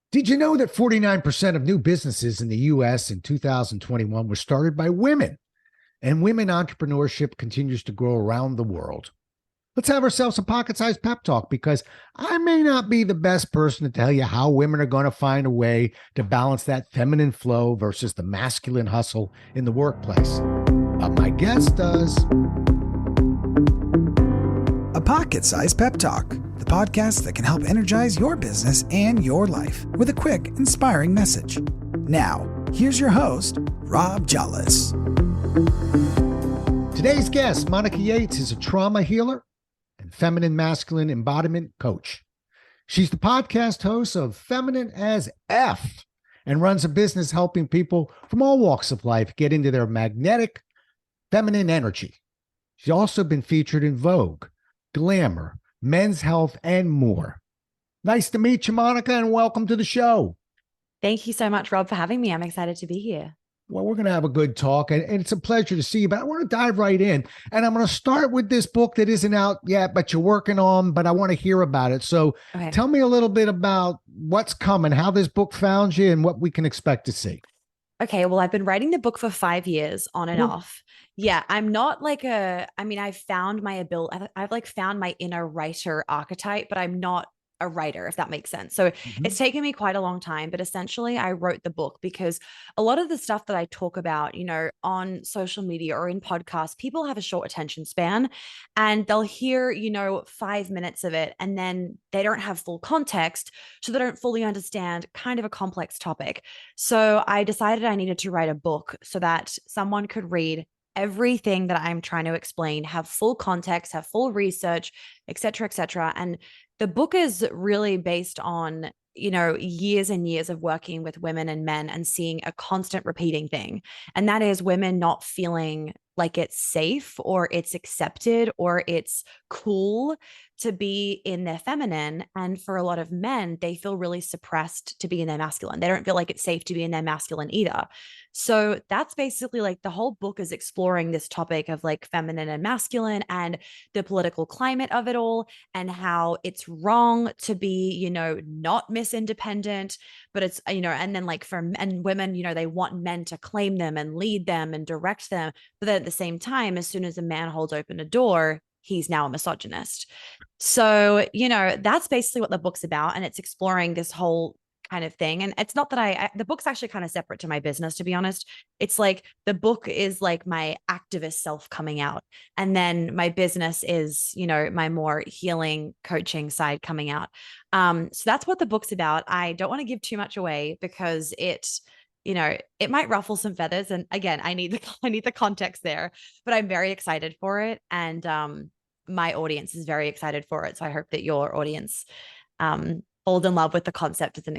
Did you know that 49% of new businesses in the US in 2021 were started by women? And women entrepreneurship continues to grow around the world. Let's have ourselves a pocket sized pep talk because I may not be the best person to tell you how women are going to find a way to balance that feminine flow versus the masculine hustle in the workplace. But my guest does. A Pocket Sized Pep Talk, the podcast that can help energize your business and your life with a quick, inspiring message. Now, here's your host, Rob Jollis. Today's guest, Monica Yates, is a trauma healer and feminine masculine embodiment coach. She's the podcast host of Feminine as F and runs a business helping people from all walks of life get into their magnetic feminine energy. She's also been featured in Vogue, Glamour, Men's Health, and more. Nice to meet you, Monica, and welcome to the show. Thank you so much, Rob, for having me. I'm excited to be here. Well, we're going to have a good talk, and it's a pleasure to see you, but I want to dive right in, and I'm going to start with this book that isn't out yet, but you're working on, but I want to hear about it. So Tell me a little bit about what's coming, how this book found you, and what we can expect to see. Okay, well, I've been writing the book for 5 years on and off. Yeah, I'm not like I've found my ability. I've like found my inner writer archetype, but I'm not a writer, if that makes sense. So it's taken me quite a long time, but essentially I wrote the book because a lot of the stuff that I talk about, on social media or in podcasts, people have a short attention span and they'll hear, 5 minutes of it and then they don't have full context. So they don't fully understand kind of a complex topic. So I decided I needed to write a book so that someone could read everything that I'm trying to explain, have full context, have full research, et cetera, et cetera. And the book is really based on, years and years of working with women and men and seeing a constant repeating thing. And that is women not feeling like it's safe or it's accepted or it's cool to be in their feminine. And for a lot of men, they feel really suppressed to be in their masculine. They don't feel like it's safe to be in their masculine either. So that's basically like the whole book is exploring this topic of like feminine and masculine and the political climate of it all and how it's wrong to be, not Miss Independent, but it's, and then like for and women, they want men to claim them and lead them and direct them. But then at the same time, as soon as a man holds open a door, he's now a misogynist. So, that's basically what the book's about. And it's exploring this whole kind of thing. And it's not that the book's actually kind of separate to my business, to be honest. It's like the book is like my activist self coming out. And then my business is, my more healing coaching side coming out. So that's what the book's about. I don't want to give too much away because it might ruffle some feathers. And again, I need the context there, but I'm very excited for it. And, my audience is very excited for it. So I hope that your audience, falls in love with the concept and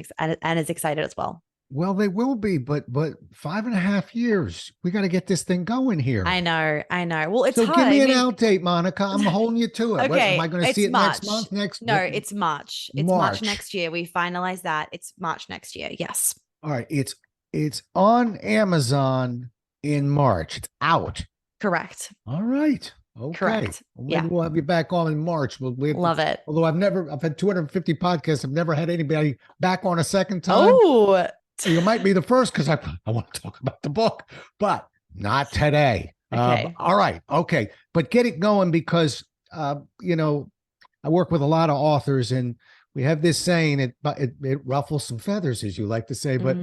is excited as well. Well, they will be, but 5.5 years, we got to get this thing going here. I know. Well, it's so hard. Give me an out date, Monica. I'm holding you to it. Okay, am I going to see it March. next month? No, it's March. It's March next year. We finalize that. It's March next year. Yes. All right. It's on Amazon in March. It's out. Correct. All right. Okay. Correct. Well, maybe we'll have you back on in March. Love it. Although I've had 250 podcasts. I've never had anybody back on a second time. Oh, so you might be the first because I want to talk about the book, but not today. Okay. All right. Okay. But get it going because, I work with a lot of authors and we have this saying, it ruffles some feathers, as you like to say, but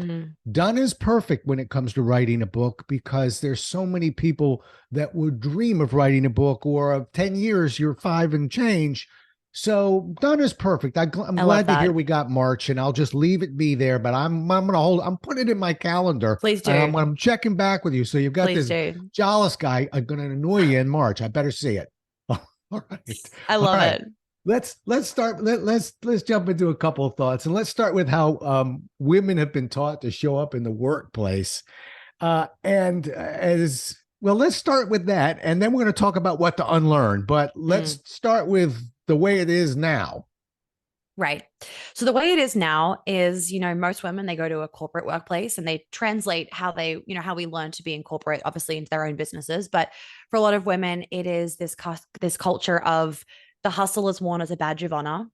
done is perfect when it comes to writing a book because there's so many people that would dream of writing a book or of 10 years, you're 5 and change. So done is perfect. I'm glad to hear we got March and I'll just leave it be there, but I'm putting it in my calendar. Please do. I'm checking back with you. So you've got Please this do. Jollis guy going to annoy you in March. I better see it. All right. I love it. Let's start. Let's jump into a couple of thoughts, and let's start with how women have been taught to show up in the workplace. And as well, let's start with that, and then we're going to talk about what to unlearn. But let's start with the way it is now. Right. So the way it is now is, most women, they go to a corporate workplace and they translate how they, how we learn to be in corporate, obviously into their own businesses. But for a lot of women, it is this culture of the hustle is worn as a badge of honor.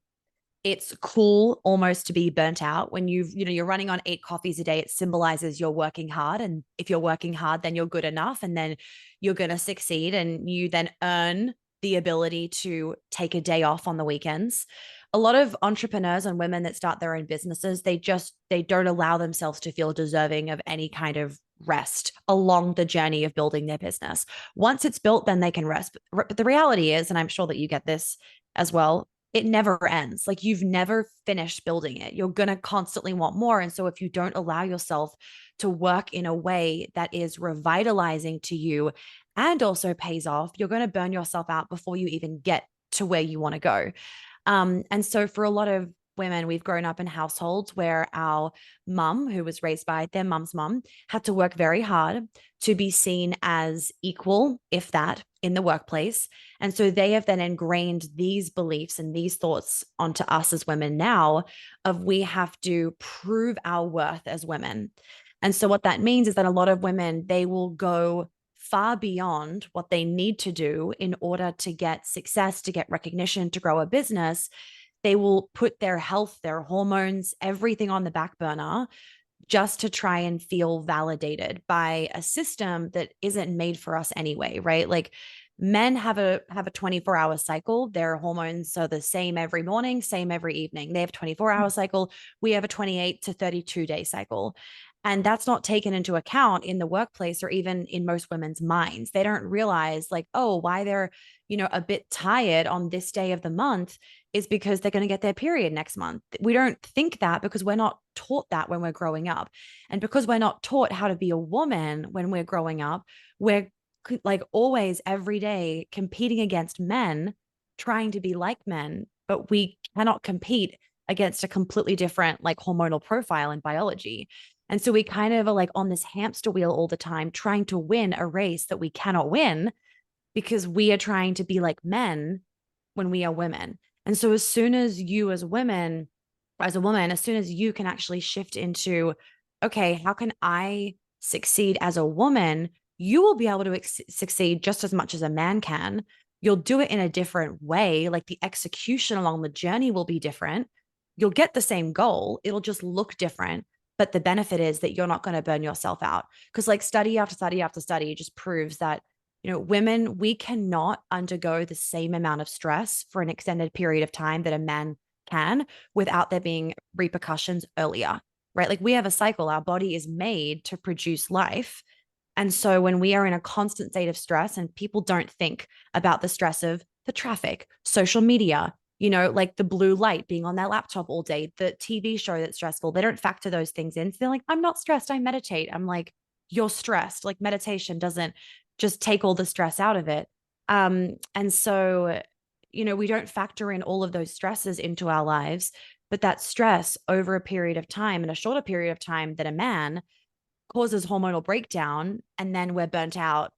it's cool almost to be burnt out when you're running on 8 coffees a day. It symbolizes you're working hard. And if you're working hard, then you're good enough. And then you're going to succeed. And you then earn the ability to take a day off on the weekends. A lot of entrepreneurs and women that start their own businesses, they don't allow themselves to feel deserving of any kind of rest along the journey of building their business. Once it's built, then they can rest. But the reality is, and I'm sure that you get this as well, it never ends. Like, you've never finished building it. You're going to constantly want more. And so if you don't allow yourself to work in a way that is revitalizing to you and also pays off, you're going to burn yourself out before you even get to where you want to go. And so for a lot of women, we've grown up in households where our mum, who was raised by their mum's mum, had to work very hard to be seen as equal, if that, in the workplace. And so they have then ingrained these beliefs and these thoughts onto us as women now of we have to prove our worth as women. And so what that means is that a lot of women, they will go far beyond what they need to do in order to get success, to get recognition, to grow a business. They will put their health, their hormones, everything on the back burner just to try and feel validated by a system that isn't made for us anyway, right? Like, men have a 24-hour cycle. Their hormones are the same every morning, same every evening. They have a 24-hour cycle. We have a 28 to 32-day cycle. And that's not taken into account in the workplace or even in most women's minds. They don't realize, like, oh, why they're, a bit tired on this day of the month is because they're going to get their period next month. We don't think that because we're not taught that when we're growing up. And because we're not taught how to be a woman when we're growing up, we're like always every day competing against men, trying to be like men, but we cannot compete against a completely different like hormonal profile and biology. And so we kind of are like on this hamster wheel all the time, trying to win a race that we cannot win because we are trying to be like men when we are women. And so as soon as you as women, as a woman, as soon as you can actually shift into, okay, how can I succeed as a woman? You will be able to succeed just as much as a man can. You'll do it in a different way. Like, the execution along the journey will be different. You'll get the same goal. It'll just look different. But the benefit is that you're not going to burn yourself out. Because like study after study after study just proves that, women, we cannot undergo the same amount of stress for an extended period of time that a man can without there being repercussions earlier, right? Like, we have a cycle. Our body is made to produce life. And so when we are in a constant state of stress, and people don't think about the stress of the traffic, social media, like the blue light, being on their laptop all day, the TV show that's stressful, they don't factor those things in. So they're like, I'm not stressed, I meditate. I'm like, you're stressed. Like, meditation doesn't just take all the stress out of it. And so, we don't factor in all of those stresses into our lives, but that stress over a period of time, and a shorter period of time than a man, causes hormonal breakdown, and then we're burnt out,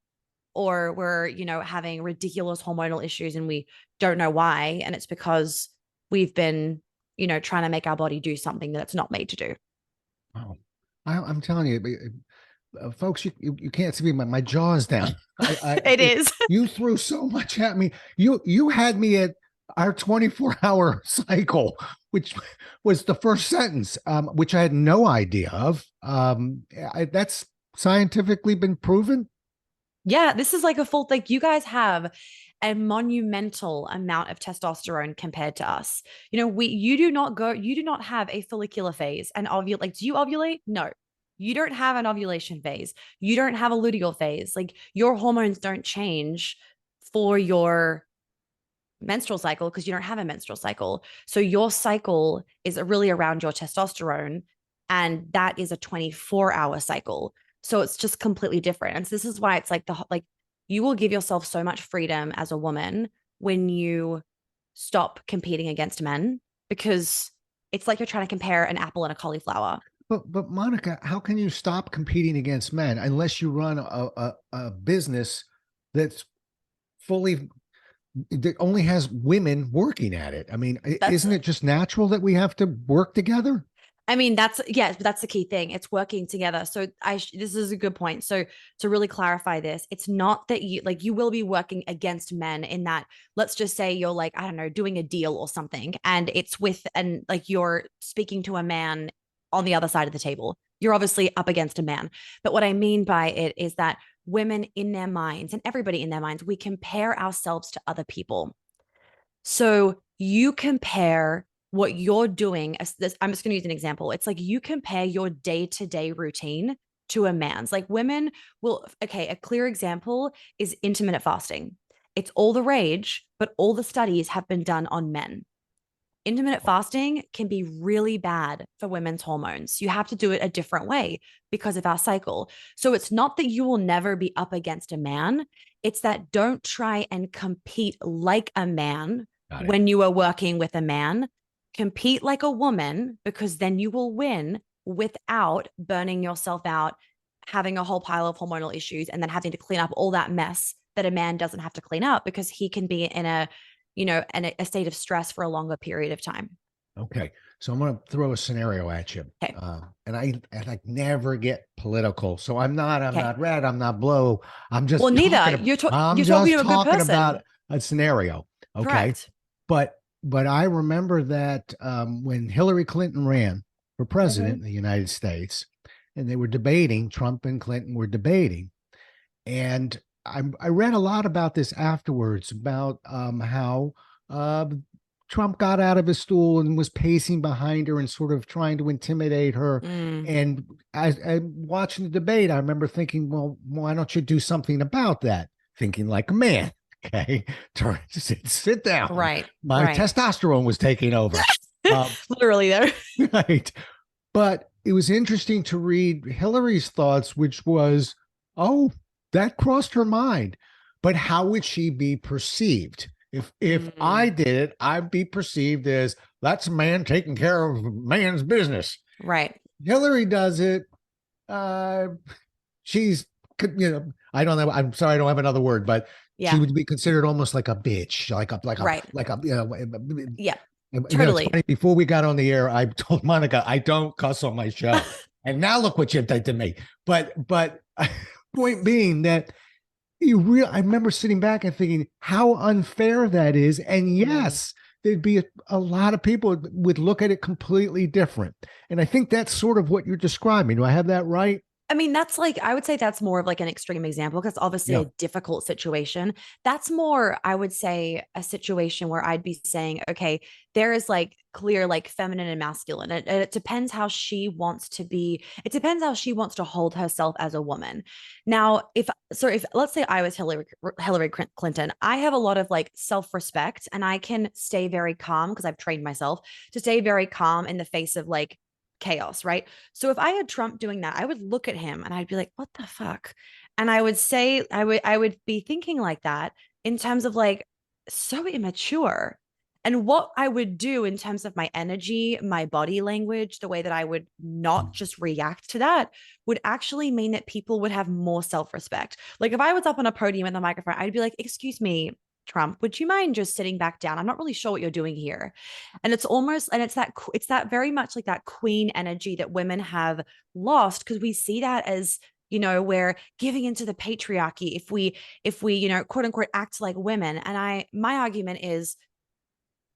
or we're, having ridiculous hormonal issues and we don't know why. And it's because we've been, trying to make our body do something that it's not made to do. Wow. I'm telling you, folks, you can't see me. My jaw's down. It is. You threw so much at me. You had me at our 24-hour cycle, which was the first sentence, which I had no idea of. That's scientifically been proven. Yeah, this is like a full, like, you guys have a monumental amount of testosterone compared to us. You do not have a follicular phase and ovulate. Like, do you ovulate? No, you don't have an ovulation phase. You don't have a luteal phase. Like, your hormones don't change for your menstrual cycle because you don't have a menstrual cycle. So your cycle is really around your testosterone, and that is a 24-hour cycle. So it's just completely different. And so this is why it's like you will give yourself so much freedom as a woman when you stop competing against men, because it's like you're trying to compare an apple and a cauliflower. But Monica, how can you stop competing against men unless you run a business that's that only has women working at it? I mean, isn't it just natural that we have to work together? I mean, that's the key thing. It's working together. So this is a good point. So to really clarify this, it's not that you will be working against men in that, let's just say you're like, I don't know, doing a deal or something, and it's like you're speaking to a man on the other side of the table. You're obviously up against a man. But what I mean by it is that women in their minds, and everybody in their minds, we compare ourselves to other people. So you compare what you're doing. I'm just going to use an example. It's like you compare your day-to-day routine to a man's. Like women will, okay, a clear example is intermittent fasting. It's all the rage, but all the studies have been done on men. Intermittent fasting can be really bad for women's hormones. You have to do it a different way because of our cycle. So it's not that you will never be up against a man. It's that don't try and compete like a man when you are working with a man. Compete like a woman, because then you will win without burning yourself out, having a whole pile of hormonal issues, and then having to clean up all that mess that a man doesn't have to clean up because he can be in a state of stress for a longer period of time. Okay. So I'm going to throw a scenario at you. Okay. And I never get political. So I'm not red. I'm not blue. I'm just, well, neither. You're talking to a good person about a scenario. Okay. Correct. But I remember that when Hillary Clinton ran for president in the United States, and they were debating, Trump and Clinton were debating. And I read a lot about this afterwards, about how Trump got out of his stool and was pacing behind her and sort of trying to intimidate her. And as watching the debate, I remember thinking, well, why don't you do something about that? Thinking like a man. Okay, sit down. Right. My testosterone was taking over. Literally there. Right. But it was interesting to read Hillary's thoughts, which was, oh, that crossed her mind. But how would she be perceived? If I did it, I'd be perceived as, that's a man taking care of man's business. Right. Hillary does it. She's, I don't know. I'm sorry, I don't have another word, but she would be considered almost like a bitch, yeah. Totally. Before we got on the air, I told Monica, I don't cuss on my show. And now look what you did to me. But point being that I remember sitting back and thinking how unfair that is. And yes, there'd be a lot of people would look at it completely different. And I think that's sort of what you're describing. Do I have that right? I mean, that's like, I would say that's more of like an extreme example because obviously a difficult situation. That's more, I would say, a situation where I'd be saying, okay, there is like clear, like feminine and masculine. And it depends how she wants to be. It depends how she wants to hold herself as a woman. Now, if let's say I was Hillary Clinton, I have a lot of like self-respect and I can stay very calm because I've trained myself to stay very calm in the face of like chaos, right? So if I had Trump doing that, I would look at him and I'd be like, what the fuck? And I would say, I would be thinking like that in terms of like, so immature. And what I would do in terms of my energy, my body language, the way that I would not just react to that would actually mean that people would have more self-respect. Like if I was up on a podium with a microphone, I'd be like, excuse me, Trump, would you mind just sitting back down? I'm not really sure what you're doing here. And it's that very much like that queen energy that women have lost because we see that as, we're giving into the patriarchy if we, quote unquote, act like women. And my argument is,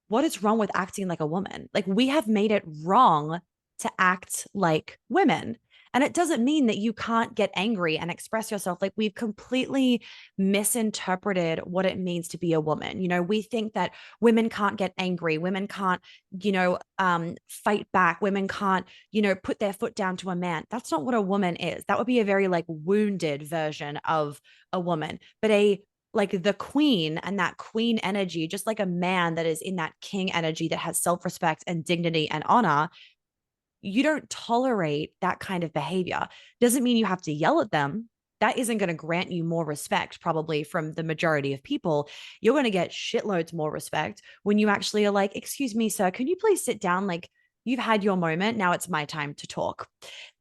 what is wrong with acting like a woman? Like we have made it wrong to act like women. And it doesn't mean that you can't get angry and express yourself. Like we've completely misinterpreted what it means to be a woman. We think that women can't get angry. Women can't, fight back. Women can't, put their foot down to a man. That's not what a woman is. That would be a very like wounded version of a woman, but like the queen and that queen energy, just like a man that is in that king energy that has self-respect and dignity and honor. You don't tolerate that kind of behavior. Doesn't mean you have to yell at them. That isn't going to grant you more respect, probably from the majority of people. You're going to get shitloads more respect when you actually are like, excuse me, sir, can you please sit down? Like you've had your moment. Now it's my time to talk.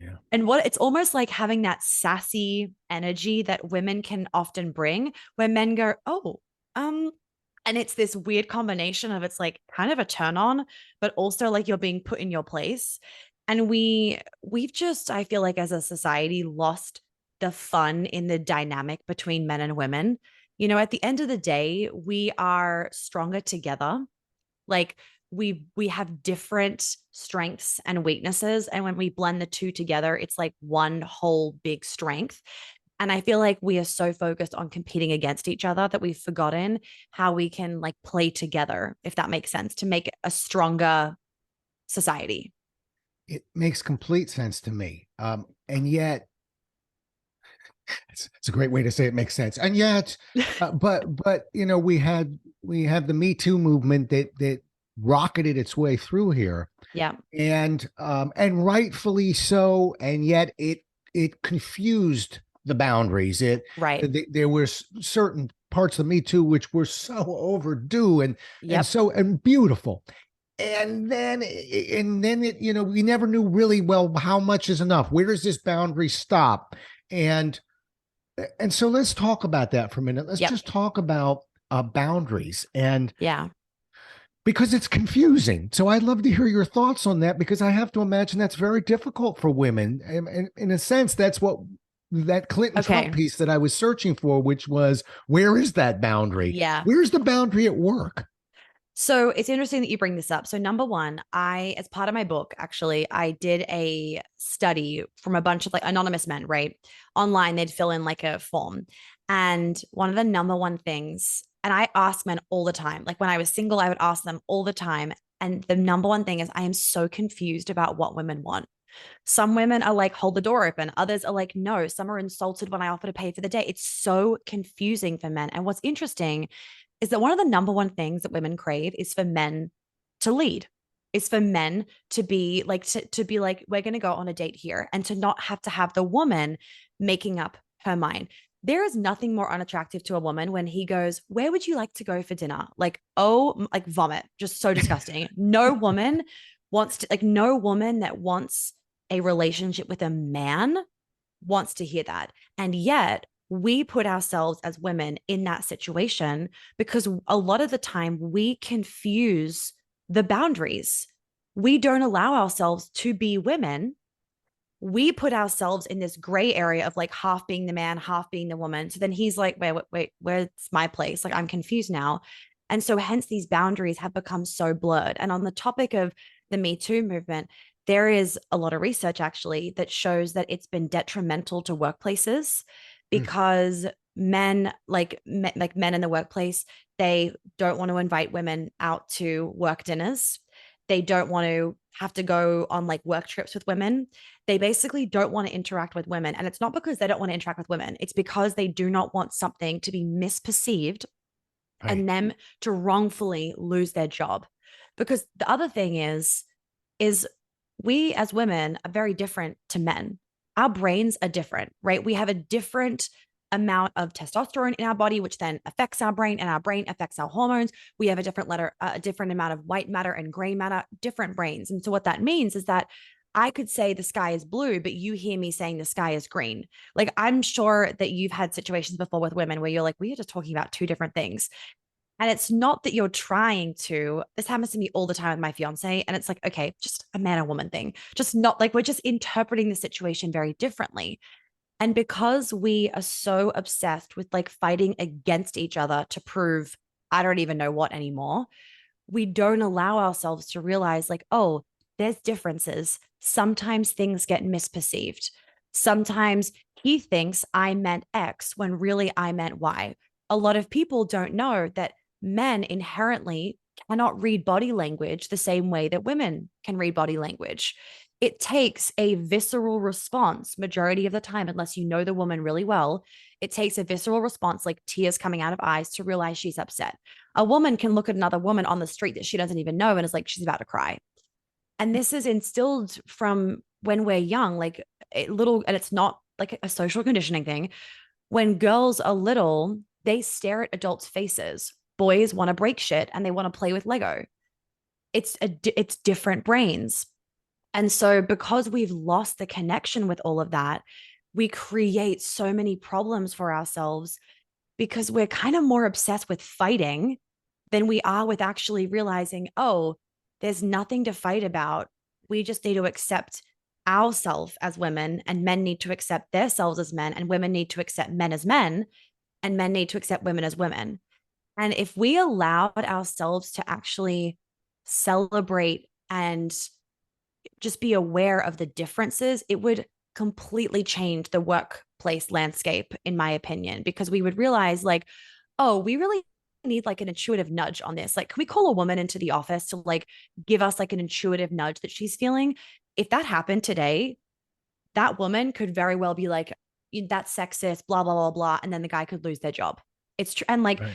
Yeah. And it's almost like having that sassy energy that women can often bring where men go, oh, and it's this weird combination of it's like kind of a turn on, but also like you're being put in your place. And we've just, I feel like as a society, lost the fun in the dynamic between men and women. At the end of the day, we are stronger together. Like we have different strengths and weaknesses. And when we blend the two together, it's like one whole big strength. And I feel like we are so focused on competing against each other that we've forgotten how we can like play together, if that makes sense, to make a stronger society. It makes complete sense to me. And yet, it's a great way to say it makes sense. And yet, but we have the Me Too movement that rocketed its way through here, Yeah. and rightfully so. And yet, it confused the boundaries. Right. There were certain parts of Me Too which were so overdue and Yep. and beautiful. And then it, we never knew really well how much is enough. Where does this boundary stop? And so let's talk about that for a minute. Let's Yep. just talk about boundaries, and Yeah. because it's confusing. So I'd love to hear your thoughts on that, because I have to imagine that's very difficult for women. And in a sense, that's what that Clinton Okay. Trump piece that I was searching for, which was, where is that boundary? Yeah. Where's the boundary at work? So it's interesting that you bring this up. So number one, as part of my book, actually, I did a study from a bunch of like anonymous men, right? Online, they'd fill in like a form. And one of the number one things, and I ask men all the time, like when I was single, I would ask them all the time. And the number one thing is I am so confused about what women want. Some women are like, hold the door open. Others are like, no. Some are insulted when I offer to pay for the day. It's so confusing for men. And what's interesting is that one of the number one things that women crave is for men to lead, is for men to be like, to be like, we're going to go on a date here, and to not have to have the woman making up her mind. There is nothing more unattractive to a woman when he goes, where would you like to go for dinner? Like, oh, like vomit, just so disgusting. No woman wants to, like, no woman that wants a relationship with a man wants to hear that. And yet we put ourselves as women in that situation because a lot of the time we confuse the boundaries. We don't allow ourselves to be women. We put ourselves in this gray area of like half being the man, half being the woman. So then he's like, wait, where's my place? Like, I'm confused now. And so hence these boundaries have become so blurred. And on the topic of the Me Too movement, there is a lot of research actually that shows that it's been detrimental to workplaces because men like men in the workplace, they don't want to invite women out to work dinners. They don't want to have to go on like work trips with women. They basically don't want to interact with women. And it's not because they don't want to interact with women. It's because they do not want something to be misperceived and them to wrongfully lose their job. Because the other thing is we as women are very different to men. Our brains are different, right? We have a different amount of testosterone in our body, which then affects our brain, and our brain affects our hormones. We have a different amount of white matter and gray matter, different brains. And so what that means is that I could say the sky is blue, but you hear me saying the sky is green. Like, I'm sure that you've had situations before with women where you're like, we are just talking about two different things. And it's not that you're trying to, this happens to me all the time with my fiance. And it's like, okay, just a man and woman thing, just not like we're just interpreting the situation very differently. And because we are so obsessed with like fighting against each other to prove I don't even know what anymore, we don't allow ourselves to realize like, oh, there's differences. Sometimes things get misperceived. Sometimes he thinks I meant X when really I meant Y. A lot of people don't know that men inherently cannot read body language the same way that women can read body language. It takes a visceral response majority of the time, unless you know the woman really well. It takes a visceral response, like tears coming out of eyes, to realize she's upset. A woman can look at another woman on the street that she doesn't even know and is like, she's about to cry. And this is instilled from when we're young, like little, and it's not like a social conditioning thing. When girls are little, they stare at adults' faces. Boys want to break shit and they want to play with Lego. It's different brains. And so because we've lost the connection with all of that, we create so many problems for ourselves because we're kind of more obsessed with fighting than we are with actually realizing, oh, there's nothing to fight about. we just need to accept ourselves as women, and men need to accept themselves as men, and women need to accept men as men, and men need to accept women as women. And if we allowed ourselves to actually celebrate and just be aware of the differences, it would completely change the workplace landscape, in my opinion, because we would realize like, oh, we really need like an intuitive nudge on this. Like, can we call a woman into the office to like give us like an intuitive nudge that she's feeling? If that happened today, that woman could very well be like, that's sexist, blah, blah, blah, blah. And then the guy could lose their job. It's true. And like, Right.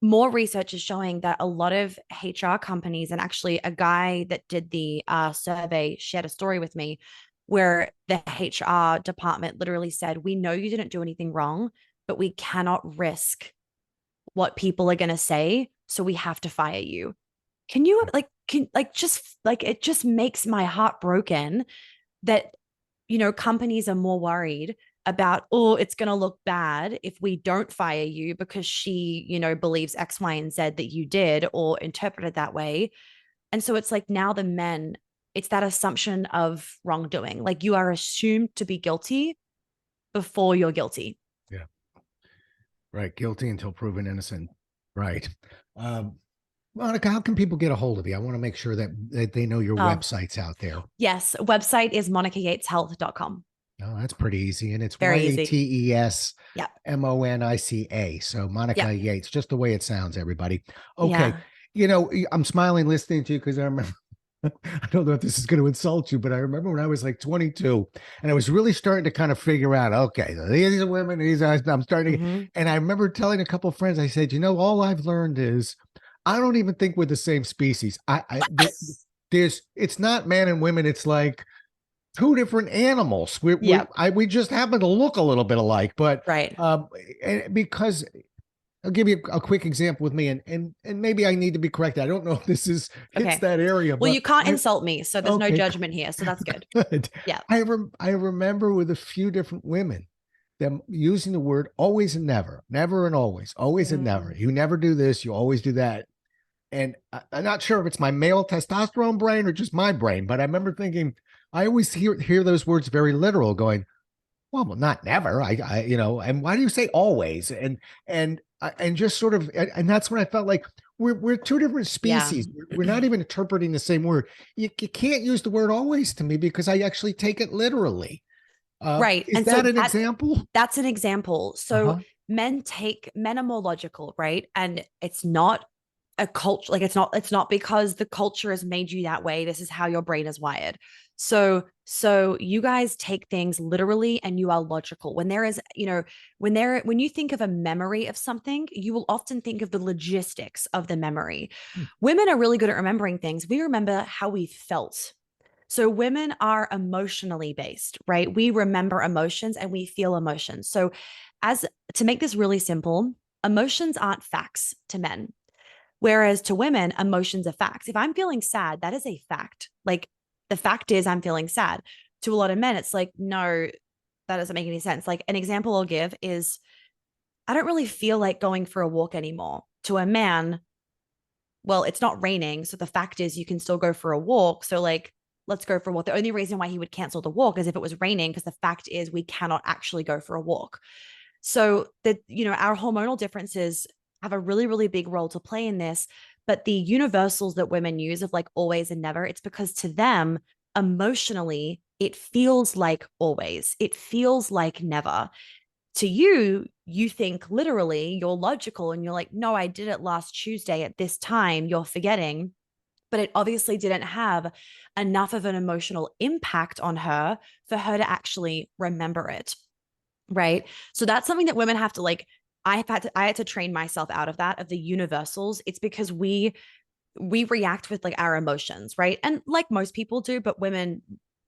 more research is showing that a lot of HR companies, and actually a guy that did the survey shared a story with me where the HR department literally said, we know you didn't do anything wrong, but we cannot risk what people are going to say. So we have to fire you. Can you like, just like, it just makes my heart broken that, companies are more worried about, oh, it's going to look bad if we don't fire you because she, believes X, Y, and Z that you did or interpreted that way. And so it's like now the men, it's that assumption of wrongdoing. Like you are assumed to be guilty before you're guilty. Yeah. Right. Guilty until proven innocent. Right. Monica, how can people get a hold of you? I want to make sure that they know your website's out there. Yes. Website is monicayateshealth.com. Oh, that's pretty easy. And it's Very easy. YATES Yep. MONICA. So Monica Yates, just the way it sounds, everybody. Okay. Yeah. I'm smiling listening to you because I remember, I don't know if this is going to insult you, but I remember when I was like 22 and I was really starting to kind of figure out, okay, so these are women, I'm starting to, and I remember telling a couple of friends, I said, all I've learned is I don't even think we're the same species. It's not man and women. It's like two different animals. We just happen to look a little bit alike, but right. Because I'll give you a quick example with me, and maybe I need to be corrected. I don't know if this hits that area. Well, you can't insult me, so there's no judgment here. So that's good. Good. Yeah. I remember with a few different women, them using the word always and never, never and always and never. You never do this, you always do that. And I'm not sure if it's my male testosterone brain or just my brain, but I remember thinking, I always hear those words very literal, going, well, not never. And why do you say always? And just sort of, and that's when I felt like we're two different species. Yeah. We're not even interpreting the same word. You can't use the word always to me because I actually take it literally. Right. Is that an example? That's an example. So men are more logical, right? And it's not a culture, like it's not because the culture has made you that way. This is how your brain is wired. So you guys take things literally and you are logical. When there is, when you think of a memory of something, you will often think of the logistics of the memory. Women are really good at remembering things. We remember how we felt. So women are emotionally based, right? We remember emotions and we feel emotions. So to make this really simple, emotions aren't facts to men. Whereas to women, emotions are facts. If I'm feeling sad, that is a fact. Like the fact is I'm feeling sad. To a lot of men, it's like, no, that doesn't make any sense. Like an example I'll give is, I don't really feel like going for a walk anymore. To a man, well, it's not raining. So the fact is you can still go for a walk. So like, let's go for a walk. The only reason why he would cancel the walk is if it was raining, because the fact is we cannot actually go for a walk. So that, our hormonal differences have a really, really big role to play in this. But the universals that women use of like always and never, it's because to them, emotionally, it feels like always. It feels like never. To you, you think literally, you're logical and you're like, no, I did it last Tuesday at this time, you're forgetting. But it obviously didn't have enough of an emotional impact on her for her to actually remember it. Right. So that's something that women have to like, I had to train myself out of that, of the universals. It's because we react with like our emotions, right? And like most people do, but women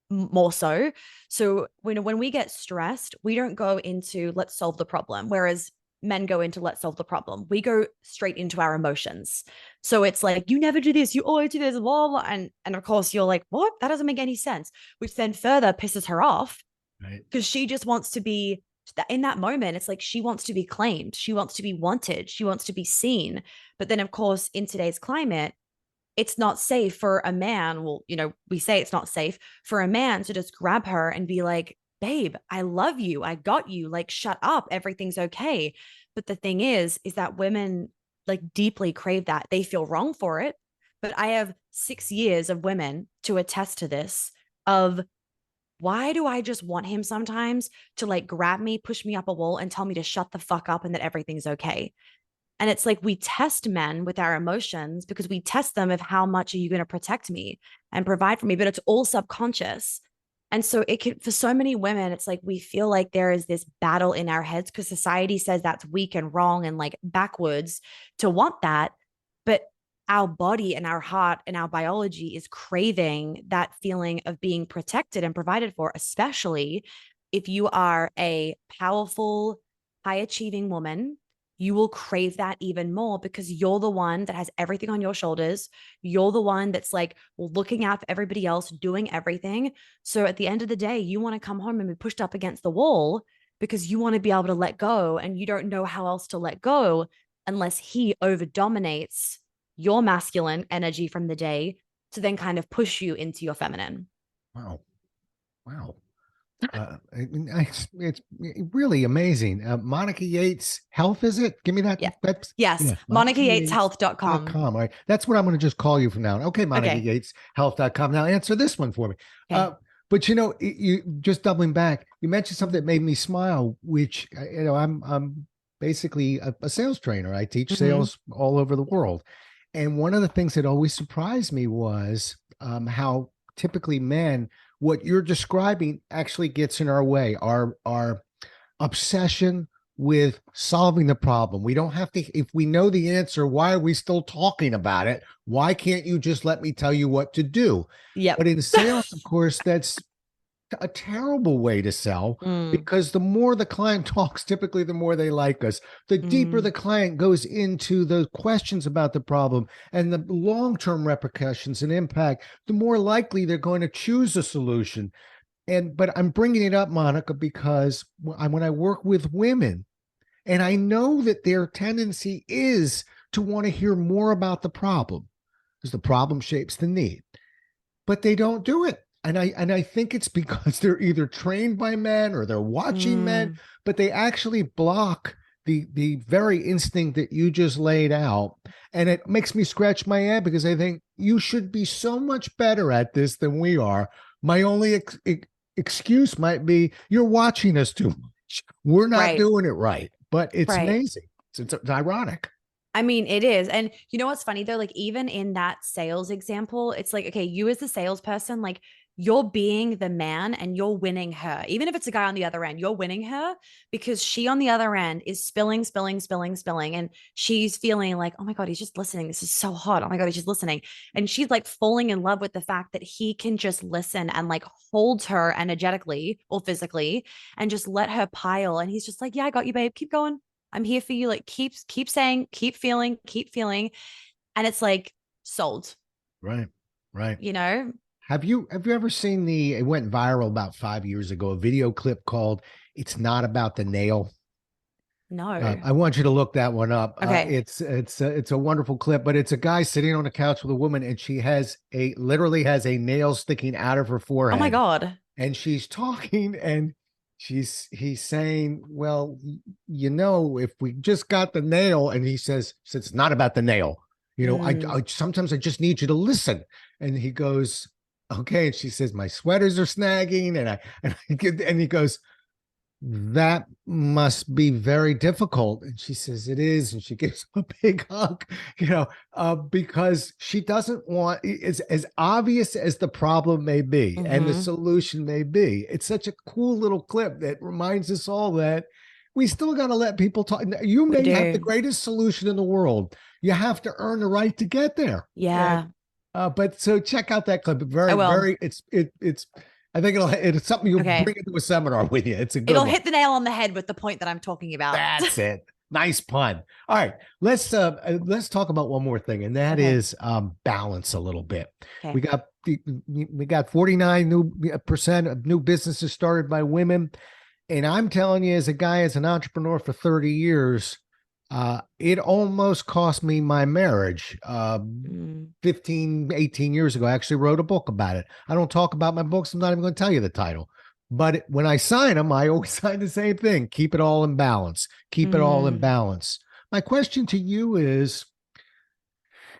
more so. So when we get stressed, we don't go into let's solve the problem. Whereas men go into let's solve the problem. We go straight into our emotions. So it's like, you never do this, you always do this, blah, blah. And of course you're like, what? That doesn't make any sense. Which then further pisses her off because she just wants to be, in that moment, it's like she wants to be claimed. She wants to be wanted. She wants to be seen. But then, of course, in today's climate, it's not safe for a man. Well, you know, we say it's not safe for a man to just grab her and be like, babe, I love you. I got you. Like, shut up. Everything's okay. But the thing is that women like deeply crave that. They feel wrong for it. But I have 6 years of women to attest to this of why do I just want him sometimes to like grab me, push me up a wall and tell me to shut the fuck up and that everything's okay. And it's like we test men with our emotions because we test them of how much are you going to protect me and provide for me, but it's all subconscious. And so it can, for so many women, it's like we feel like there is this battle in our heads because society says that's weak and wrong and like backwards to want that. But our body and our heart and our biology is craving that feeling of being protected and provided for, especially if you are a powerful, high achieving woman. You will crave that even more because you're the one that has everything on your shoulders. You're the one that's like looking out for everybody else, doing everything. So at the end of the day, you want to come home and be pushed up against the wall because you want to be able to let go and you don't know how else to let go unless he over dominates your masculine energy from the day to then kind of push you into your feminine. Wow. Wow. It's really amazing. Monica Yates Health, is it? Give me that. Yeah. That's, Yes. yeah, MonicaYatesHealth.com. All right. That's what I'm going to just call you from now on. Okay. Okay. MonicaYatesHealth.com. Now answer this one for me. Okay. But you know, you just doubling back, you mentioned something that made me smile, which, you know, I'm basically a sales trainer. I teach sales all over the world. And one of the things that always surprised me was how typically men, what you're describing actually gets in our way, our obsession with solving the problem. We don't have to, if we know the answer, why are we still talking about it? Why can't you just let me tell you what to do? Yep. But in sales, of course, that's a terrible way to sell because the more the client talks, typically the more they like us. The deeper the client goes into the questions about the problem and the long-term repercussions and impact, the more likely they're going to choose a solution. But I'm bringing it up, Monica, because when I work with women, and I know that their tendency is to want to hear more about the problem because the problem shapes the need, but they don't do it. And I think it's because they're either trained by men or they're watching men, but they actually block the very instinct that you just laid out. And it makes me scratch my head because I think you should be so much better at this than we are. My only excuse might be you're watching us too much. We're not doing it right, but it's amazing. It's ironic. I mean, it is. And you know what's funny though? Like even in that sales example, it's like, okay, you as the salesperson, like you're being the man and you're winning her. Even if it's a guy on the other end, you're winning her because she on the other end is spilling. And she's feeling like, oh my God, he's just listening. This is so hot. Oh my God, he's just listening. And she's like falling in love with the fact that he can just listen and like hold her energetically or physically and just let her pile. And he's just like, yeah, I got you, babe. Keep going. I'm here for you. Like keep saying, keep feeling. And it's like sold. Right. You know? Have you ever seen it went viral about 5 years ago, a video clip called "It's Not About the Nail"? No. I want you to look that one up. Okay. It's a wonderful clip, but it's a guy sitting on a couch with a woman and she literally has a nail sticking out of her forehead. Oh my God. And she's talking and he's saying, well, you know, if we just got the nail, and he says, it's not about the nail. You know, I sometimes I just need you to listen. And he goes, okay. And she says, my sweaters are snagging. And he goes, that must be very difficult. And she says, it is. And she gives him a big hug, you know, because she doesn't want, as obvious as the problem may be and the solution may be. It's such a cool little clip that reminds us all that we still got to let people talk. You may have the greatest solution in the world. You have to earn the right to get there. Yeah. But so check out that clip. It's I think it's something you'll bring into a seminar with you. It's a good It'll hit the nail on the head with the point that I'm talking about. That's it. Nice pun. All right, let's talk about one more thing, and that is balance a little bit. Okay. We got 49% of new businesses started by women, and I'm telling you, as a guy, as an entrepreneur for 30 years, It almost cost me my marriage. Mm. 15, 18 years ago, I actually wrote a book about it. I don't talk about my books. I'm not even going to tell you the title. But when I sign them, I always sign the same thing. Keep it all in balance. Keep it all in Mm. balance. My question to you is,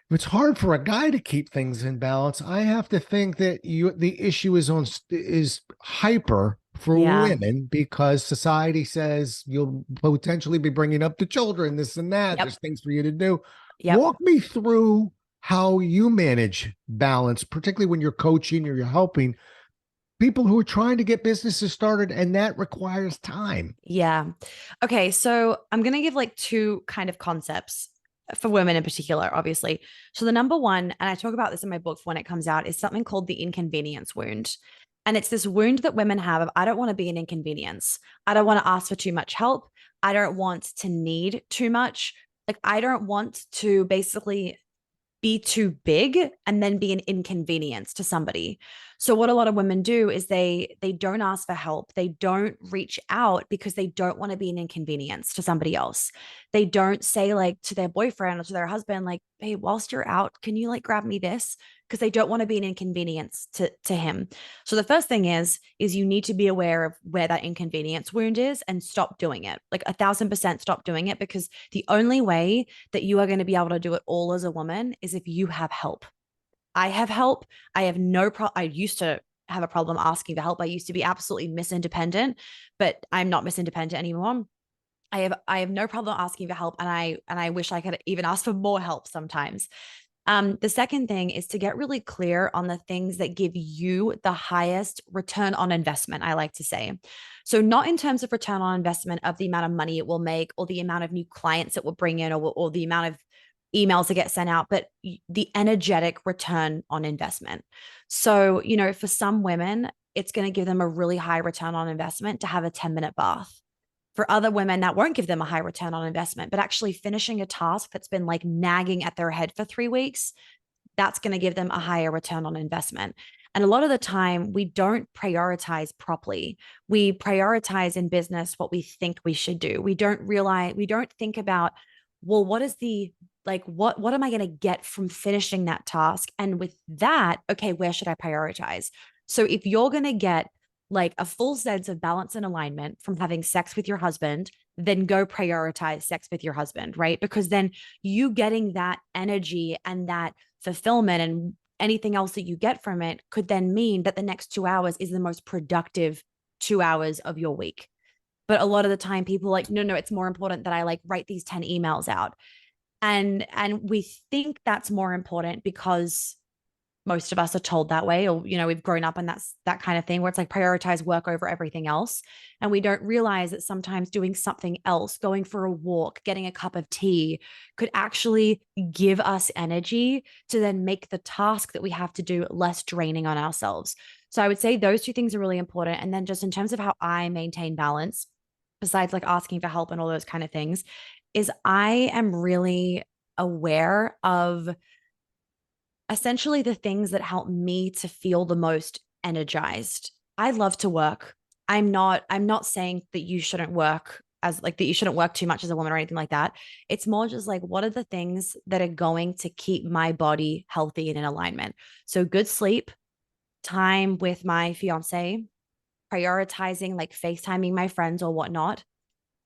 it's hard for a guy to keep things in balance. I have to think that the issue is hyper for Yeah. women because society says you'll potentially be bringing up the children, this and that. Yep. There's things for you to do. Yep. Walk me through how you manage balance, particularly when you're coaching or you're helping people who are trying to get businesses started, and that requires time. Yeah. Okay. So I'm going to give like two kind of concepts for women in particular, obviously. So the number one, and I talk about this in my book when it comes out, is something called the inconvenience wound. And it's this wound that women have of, I don't want to be an inconvenience. I don't want to ask for too much help. I don't want to need too much. Like, I don't want to basically be too big and then be an inconvenience to somebody. So what a lot of women do is they don't ask for help. They don't reach out because they don't want to be an inconvenience to somebody else. They don't say like to their boyfriend or to their husband like, "Hey, whilst you're out, can you like grab me this?" Because they don't want to be an inconvenience to him. So the first thing is you need to be aware of where that inconvenience wound is and stop doing it. Like 1,000% stop doing it, because the only way that you are going to be able to do it all as a woman is if you have help. I have help. I have no problem. I used to have a problem asking for help. I used to be absolutely Miss Independent, but I'm not Miss Independent anymore. I have no problem asking for help, and I wish I could even ask for more help sometimes. The second thing is to get really clear on the things that give you the highest return on investment, I like to say. So, not in terms of return on investment of the amount of money it will make or the amount of new clients it will bring in or the amount of emails that get sent out, but the energetic return on investment. So, for some women, it's going to give them a really high return on investment to have a 10-minute bath. For other women, that won't give them a high return on investment, but actually finishing a task that's been like nagging at their head for 3 weeks, that's going to give them a higher return on investment. And a lot of the time, we don't prioritize properly. We prioritize in business what we think we should do. We don't think about, well, what is the like what am I going to get from finishing that task? And with that, okay, where should I prioritize? So if you're going to get like a full sense of balance and alignment from having sex with your husband, then go prioritize sex with your husband, right? Because then you getting that energy and that fulfillment and anything else that you get from it could then mean that the next 2 hours is the most productive 2 hours of your week. But a lot of the time people are like, no, it's more important that I like write these 10 emails out. And we think that's more important because most of us are told that way, or we've grown up and that's that kind of thing where it's like prioritize work over everything else. And we don't realize that sometimes doing something else, going for a walk, getting a cup of tea, could actually give us energy to then make the task that we have to do less draining on ourselves. So I would say those two things are really important. And then just in terms of how I maintain balance, besides like asking for help and all those kind of things, is I am really aware of essentially the things that help me to feel the most energized. I love to work. I'm not saying that you shouldn't work as like that you shouldn't work too much as a woman or anything like that. It's more just like, what are the things that are going to keep my body healthy and in alignment? So good sleep, time with my fiance, prioritizing like FaceTiming my friends or whatnot,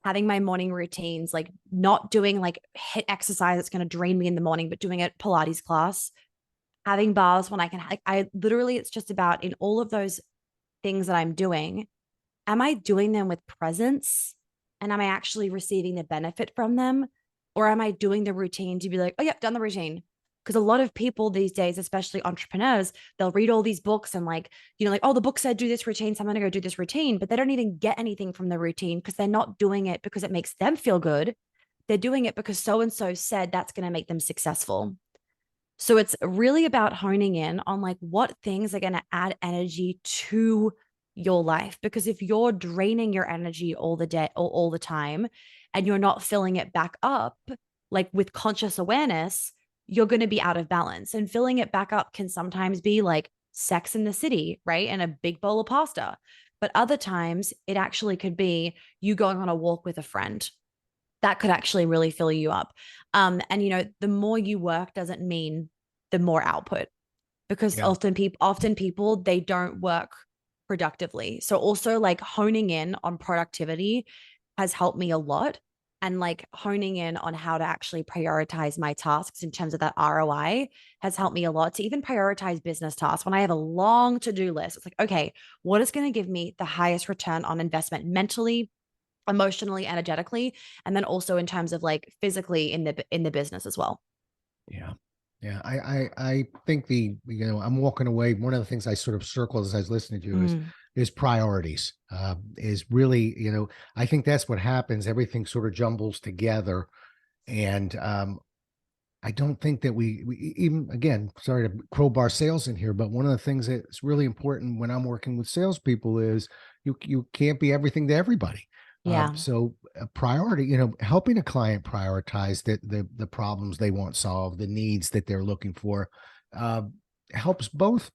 having my morning routines, like not doing like hit exercise that's going to drain me in the morning, but doing a Pilates class, having bars when I can, like, I literally, it's just about in all of those things that I'm doing, am I doing them with presence? And am I actually receiving the benefit from them? Or am I doing the routine to be like, oh, yeah, done the routine? Because a lot of people these days, especially entrepreneurs, they'll read all these books and like, like, oh, the book said do this routine, so I'm going to go do this routine. But they don't even get anything from the routine because they're not doing it because it makes them feel good. They're doing it because so and so said that's going to make them successful. So it's really about honing in on like what things are going to add energy to your life. Because if you're draining your energy all the day or all the time and you're not filling it back up, like with conscious awareness, you're going to be out of balance. And filling it back up can sometimes be like Sex in the City, right? And a big bowl of pasta. But other times it actually could be you going on a walk with a friend, that could actually really fill you up. And the more you work doesn't mean the more output, because Yeah. often people, they don't work productively. So also like honing in on productivity has helped me a lot. And like honing in on how to actually prioritize my tasks in terms of that ROI has helped me a lot to even prioritize business tasks. When I have a long to-do list, it's like, okay, what is going to give me the highest return on investment mentally, emotionally, energetically, and then also in terms of like physically in the business as well. Yeah. Yeah. I think I'm walking away. One of the things I sort of circled as I was listening to you Mm, is priorities, is really, I think that's what happens. Everything sort of jumbles together. And, I don't think that we even, again, sorry to crowbar sales in here, but one of the things that's really important when I'm working with salespeople is you can't be everything to everybody. yeah, So a priority, helping a client prioritize the problems they want solved, the needs that they're looking for, uh, helps both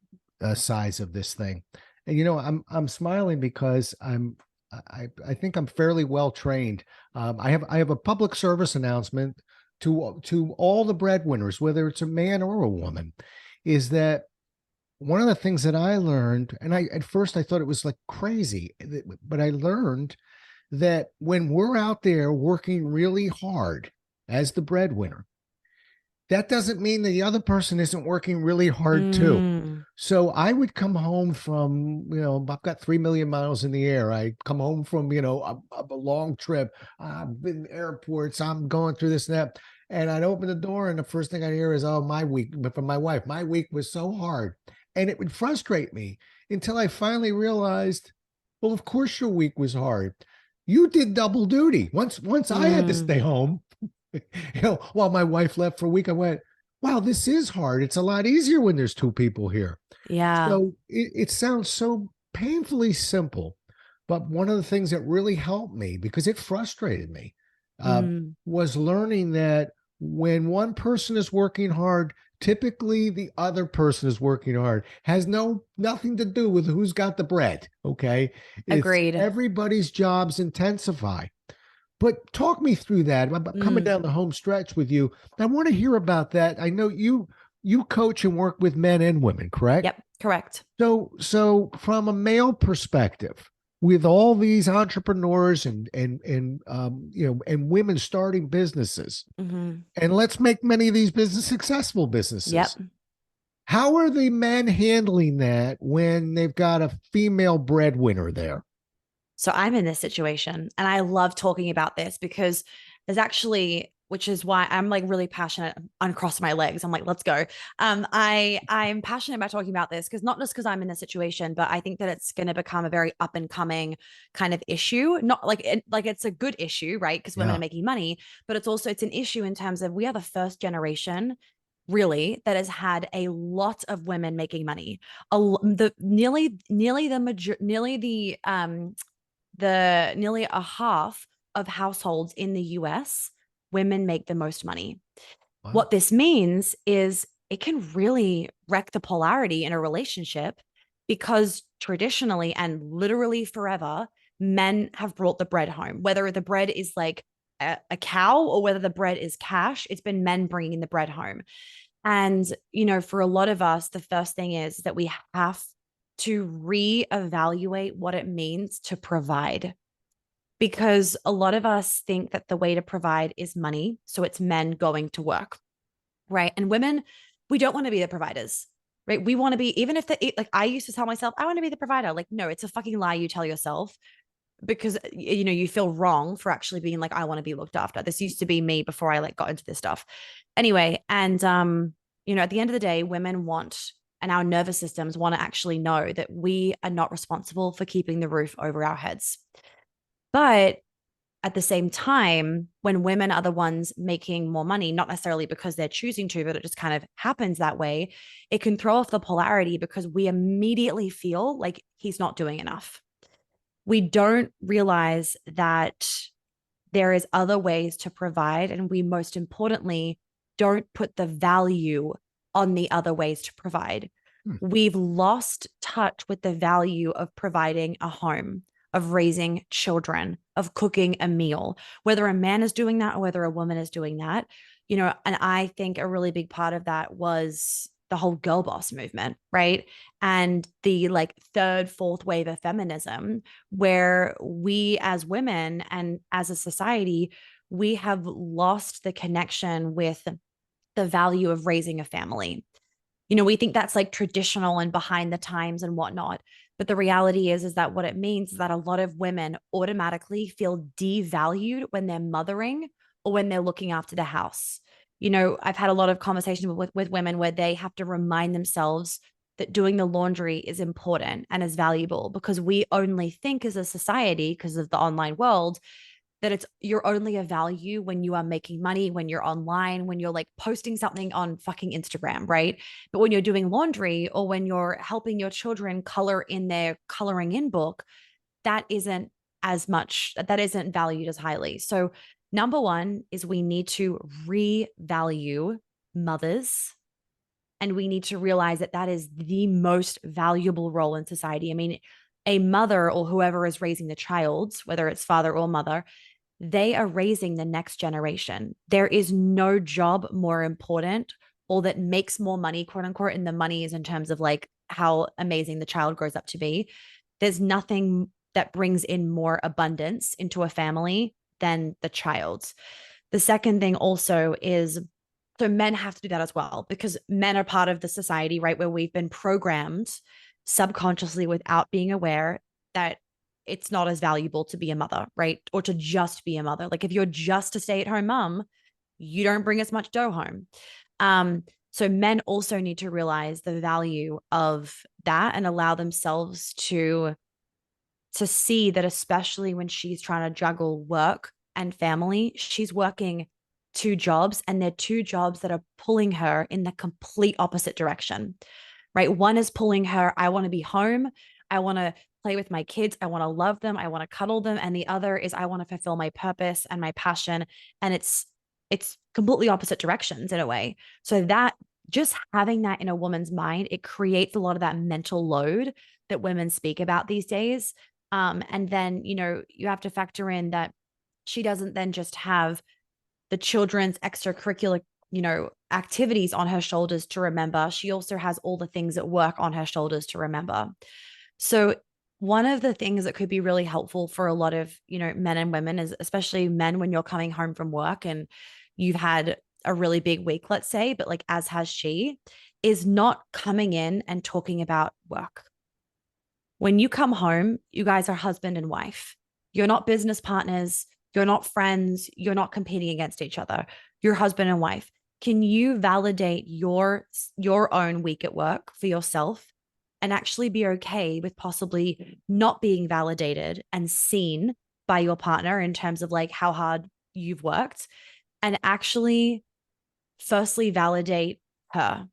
sides of this thing. And I'm smiling because I think I'm fairly well trained. I have a public service announcement to all the breadwinners, whether it's a man or a woman, is that one of the things that I learned, and I at first I thought it was like crazy, but I learned that when we're out there working really hard as the breadwinner, that doesn't mean that the other person isn't working really hard too. mm, So I would come home from, I've got 3 million miles in the air. I come home from, a long trip. I've been in airports. I'm going through this and that. And I'd open the door, and the first thing I hear is, oh, my week, but from my wife, my week was so hard. And it would frustrate me until I finally realized, well, of course your week was hard. You did double duty. Once I had to mm, stay home, while my wife left for a week, I went, wow, this is hard. It's a lot easier when there's two people here. yeah, So it sounds so painfully simple, but one of the things that really helped me, because it frustrated me, uh, mm, was learning that when one person is working hard, typically the other person is working hard. Has nothing to do with who's got the bread. Okay, it's agreed. everybody's jobs intensify. But talk me through that. I'm coming Mm, down the home stretch with you. I want to hear about that. I know you coach and work with men and women, correct? yep, correct. So from a male perspective, with all these entrepreneurs and women starting businesses, Hmm. and let's make many of these business successful businesses. Yep. How are the men handling that when they've got a female breadwinner there? So I'm in this situation and I love talking about this because there's actually, which is why I'm like really passionate, uncross my legs. I'm like, let's go. I'm passionate about talking about this because not just because I'm in this situation, but I think that it's going to become a very up and coming kind of issue. Not like it's a good issue, right? Because women are Yeah. making money, but it's an issue in terms of we are the first generation really that has had a lot of women making money. The nearly the major nearly the nearly a half of households in the US, women make the most money. Wow. What this means is it can really wreck the polarity in a relationship because traditionally and literally forever, men have brought the bread home, whether the bread is like a cow or whether the bread is cash, it's been men bringing the bread home. And, for a lot of us, the first thing is that we have to reevaluate what it means to provide because a lot of us think that the way to provide is money. So it's men going to work, right? And women, we don't want to be the providers, right? We want to be, even if like I used to tell myself, I want to be the provider. Like, no, it's a fucking lie you tell yourself because, you feel wrong for actually being like, I want to be looked after. This used to be me before I like got into this stuff. Anyway, and, at the end of the day, women want, and our nervous systems want to actually know that we are not responsible for keeping the roof over our heads. But at the same time, when women are the ones making more money, not necessarily because they're choosing to, but it just kind of happens that way, it can throw off the polarity because we immediately feel like he's not doing enough. We don't realize that there is other ways to provide, and we most importantly don't put the value on the other ways to provide. Hmm. We've lost touch with the value of providing a home, of raising children, of cooking a meal, whether a man is doing that or whether a woman is doing that. And I think a really big part of that was the whole girl boss movement, right? And the like third, fourth wave of feminism, where we as women and as a society, we have lost the connection with the value of raising a family. We think that's like traditional and behind the times and whatnot. But the reality is that what it means is that a lot of women automatically feel devalued when they're mothering or when they're looking after the house. I've had a lot of conversations with women where they have to remind themselves that doing the laundry is important and is valuable, because we only think as a society, because of the online world, that you're only of value when you are making money, when you're online, when you're like posting something on fucking Instagram, right? But when you're doing laundry or when you're helping your children color in their coloring in book, that isn't as much, that isn't valued as highly. So number one is we need to revalue mothers, and we need to realize that that is the most valuable role in society. I mean, a mother or whoever is raising the child, whether it's father or mother, they are raising the next generation. There is no job more important or that makes more money, quote unquote, and the money is in terms of like how amazing the child grows up to be. There's nothing that brings in more abundance into a family than the child. The second thing also is, so men have to do that as well, because men are part of the society, right, where we've been programmed subconsciously without being aware that it's not as valuable to be a mother, right? Or to just be a mother. Like if you're just a stay-at-home mom, you don't bring as much dough home. So men also need to realize the value of that and allow themselves to see that, especially when she's trying to juggle work and family, she's working two jobs, and they're two jobs that are pulling her in the complete opposite direction, right? One is pulling her, I want to be home. I want to play with my kids. I want to love them. I want to cuddle them. And the other is I want to fulfill my purpose and my passion. And it's completely opposite directions in a way. So that, just having that in a woman's mind, it creates a lot of that mental load that women speak about these days. And then, you have to factor in that she doesn't then just have the children's extracurricular, activities on her shoulders to remember. She also has all the things at work on her shoulders to remember. So one of the things that could be really helpful for a lot of, men and women, is especially men, when you're coming home from work and you've had a really big week, let's say, but like as has she, is not coming in and talking about work. When you come home, you guys are husband and wife. You're not business partners. You're not friends. You're not competing against each other. You're husband and wife. Can you validate your own week at work for yourself and actually be okay with possibly not being validated and seen by your partner in terms of like how hard you've worked, and actually firstly validate her?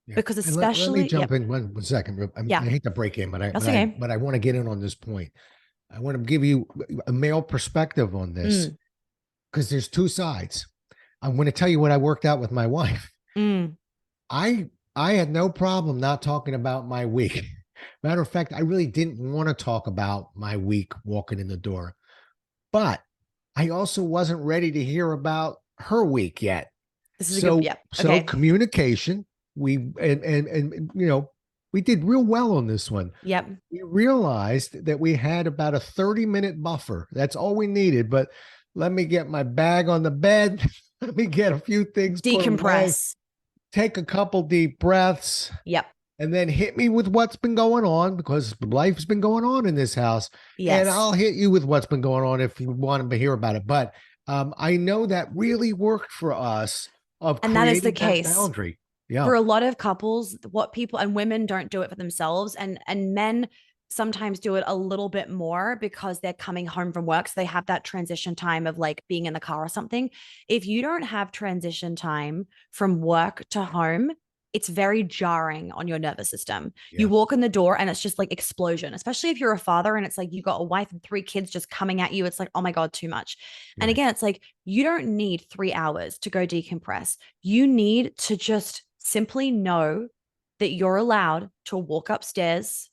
Yeah. Because And let me especially, jump yep, in one second. yeah, I hate to break in, that's okay. but I want to get in on this point. I want to give you a male perspective on this, Mm, because there's two sides. I'm going to tell you what I worked out with my wife. mm, I had no problem not talking about my week. Matter of fact, I really didn't want to talk about my week walking in the door, but I also wasn't ready to hear about her week yet. this is a good, So yep, okay, communication, we and we did real well on this one. yep, We realized that we had about a 30-minute buffer. That's all we needed. But let me get my bag on the bed. Let me get a few things put away, decompress, take a couple deep breaths, yep, and then hit me with what's been going on, because life's been going on in this house. And yes. I'll hit you with what's been going on if you want to hear about it. But I know that really worked for us, of And that is the creating that case boundary. Yeah. for a lot of couples. What people, and women don't do it for themselves, and men sometimes do it a little bit more because they're coming home from work, so they have that transition time of like being in the car or something. If you don't have transition time from work to home, it's very jarring on your nervous system. You Yeah. walk in the door and it's just like explosion, especially if you're a father and it's like you got a wife and three kids just coming at you. It's like, oh my God, too much. And Right. again, it's like you don't need 3 hours to go decompress. You need to just simply know that you're allowed to walk upstairs,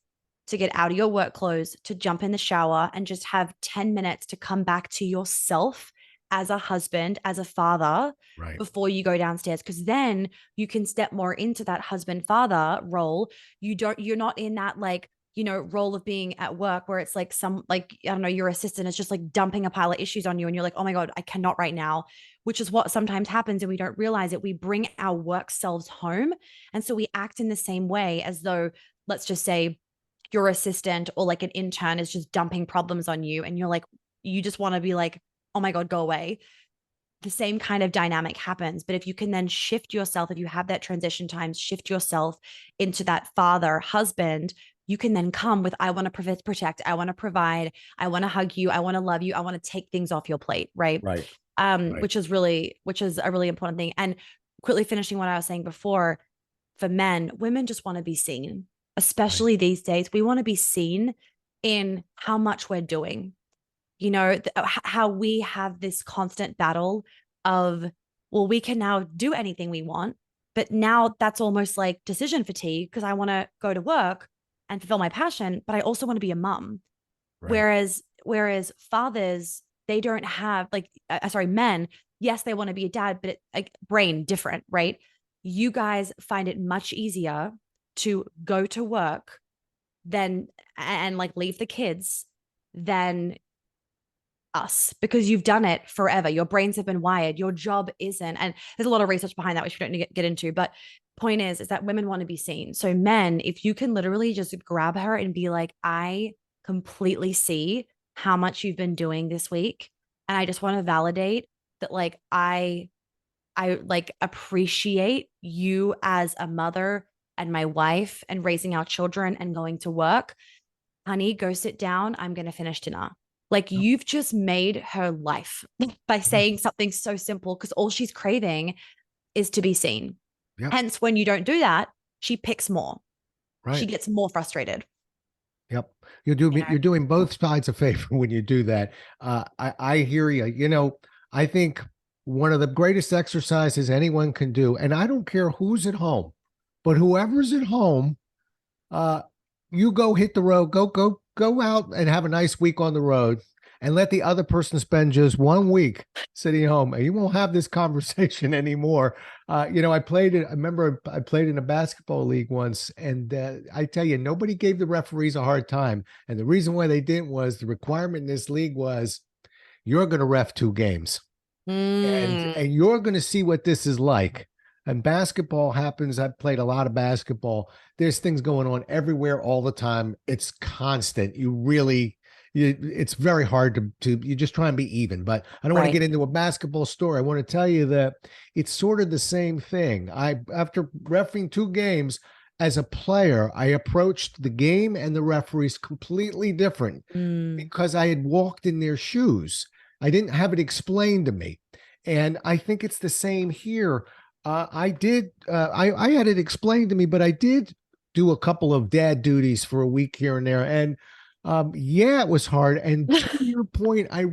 to get out of your work clothes, to jump in the shower and just have 10 minutes to come back to yourself as a husband, as a father, Right. before you go downstairs. Cause then you can step more into that husband father role. You're not in that like, role of being at work where it's like I don't know, your assistant is just like dumping a pile of issues on you. And you're like, oh my God, I cannot right now, which is what sometimes happens. And we don't realize it. We bring our work selves home. And so we act in the same way as though, let's just say, your assistant or like an intern is just dumping problems on you. And you're like, you just want to be like, oh my God, go away. The same kind of dynamic happens. But if you can then shift yourself, if you have that transition time, shift yourself into that father, husband, you can then come with, I want to protect, I want to provide, I want to hug you, I want to love you, I want to take things off your plate. Right. Right. Which is a really important thing. And quickly finishing what I was saying before, for men, women just want to be seen, especially these days. We want to be seen in how much we're doing. How we have this constant battle of, well, we can now do anything we want, but now that's almost like decision fatigue because I want to go to work and fulfill my passion, but I also want to be a mom. Right. Whereas fathers, they don't have men, yes, they want to be a dad, but brain different, right? You guys find it much easier to go to work and like leave the kids than us, because you've done it forever. Your brains have been wired. Your job isn't. And there's a lot of research behind that, which we don't need to get into. But point is that women want to be seen. So men, if you can literally just grab her and be like, I completely see how much you've been doing this week. And I just want to validate that, like, I like appreciate you as a mother and my wife and raising our children and going to work. Honey, go sit down. I'm going to finish dinner. Like, you've just made her life by saying something so simple, because all she's craving is to be seen. Yep. Hence, when you don't do that, she picks more. Right. She gets more frustrated. Yep. You're doing both sides a favor when you do that. I hear you. I think one of the greatest exercises anyone can do, and I don't care who's at home, but whoever's at home, you go hit the road, go out and have a nice week on the road, and let the other person spend just 1 week sitting home, and you won't have this conversation anymore. I remember I played in a basketball league once, and I tell you, nobody gave the referees a hard time. And the reason why they didn't was the requirement in this league was you're going to ref 2 games. And you're going to see what this is like. And basketball happens. I've played a lot of basketball. There's things going on everywhere all the time. It's constant. It's very hard to you just try and be even. But I don't want to get into a basketball story. I want to tell you that it's sort of the same thing. After refereeing 2 games as a player, I approached the game and the referees completely different because I had walked in their shoes. I didn't have it explained to me. And I think it's the same here. I had it explained to me, but I did do a couple of dad duties for a week here and there. And it was hard. And to your point, I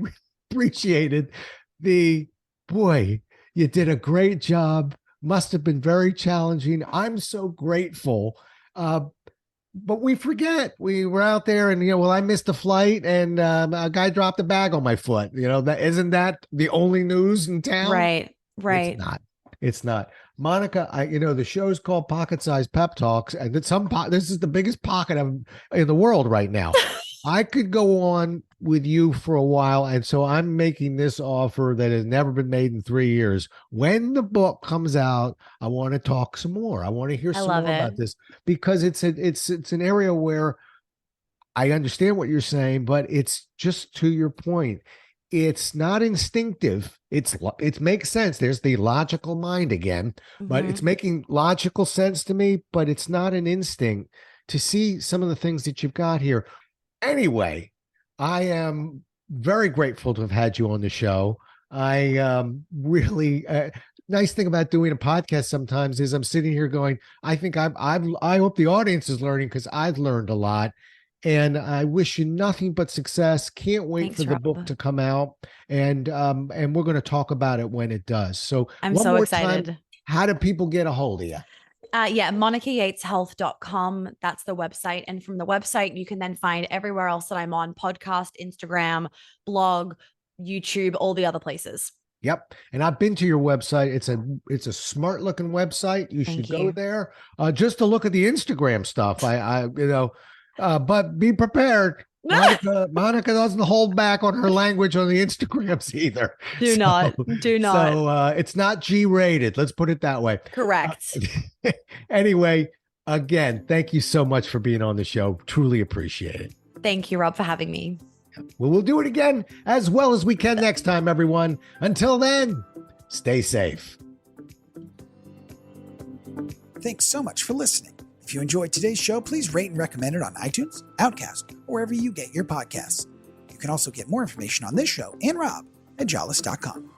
appreciated boy, you did a great job. Must have been very challenging. I'm so grateful. But we forget we were out there and, I missed a flight and a guy dropped a bag on my foot. Isn't that the only news in town? Right. It's not. Monica, the show's called Pocket Sized Pep Talks, and this is the biggest pocket in the world right now. I could go on with you for a while, and so I'm making this offer that has never been made in 3 years. When the book comes out, I want to talk some more. I want to hear some more about this, because it's an area where I understand what you're saying, but it's just to your point. It's not instinctive. It makes sense. There's the logical mind again, but it's making logical sense to me, but it's not an instinct to see some of the things that you've got here. Anyway, I am very grateful to have had you on the show. I really nice thing about doing a podcast sometimes is I'm sitting here going, I think I hope the audience is learning, because I've learned a lot. And I wish you nothing but success. Can't wait for the book to come out. And we're going to talk about it when it does. So I'm so excited. How do people get a hold of you? Yeah, monicayateshealth.com. That's the website. And from the website, you can then find everywhere else that I'm on: podcast, Instagram, blog, YouTube, all the other places. Yep. And I've been to your website. It's a smart looking website. You Thank should go you. there just to look at the Instagram stuff. But be prepared. Monica doesn't hold back on her language on the Instagrams either. Do not. So it's not G-rated. Let's put it that way. Correct. Anyway, again, thank you so much for being on the show. Truly appreciate it. Thank you, Rob, for having me. Well, we'll do it again as well as we can next time, everyone. Until then, stay safe. Thanks so much for listening. If you enjoyed today's show, please rate and recommend it on iTunes, Outcast, or wherever you get your podcasts. You can also get more information on this show and Rob at jollis.com.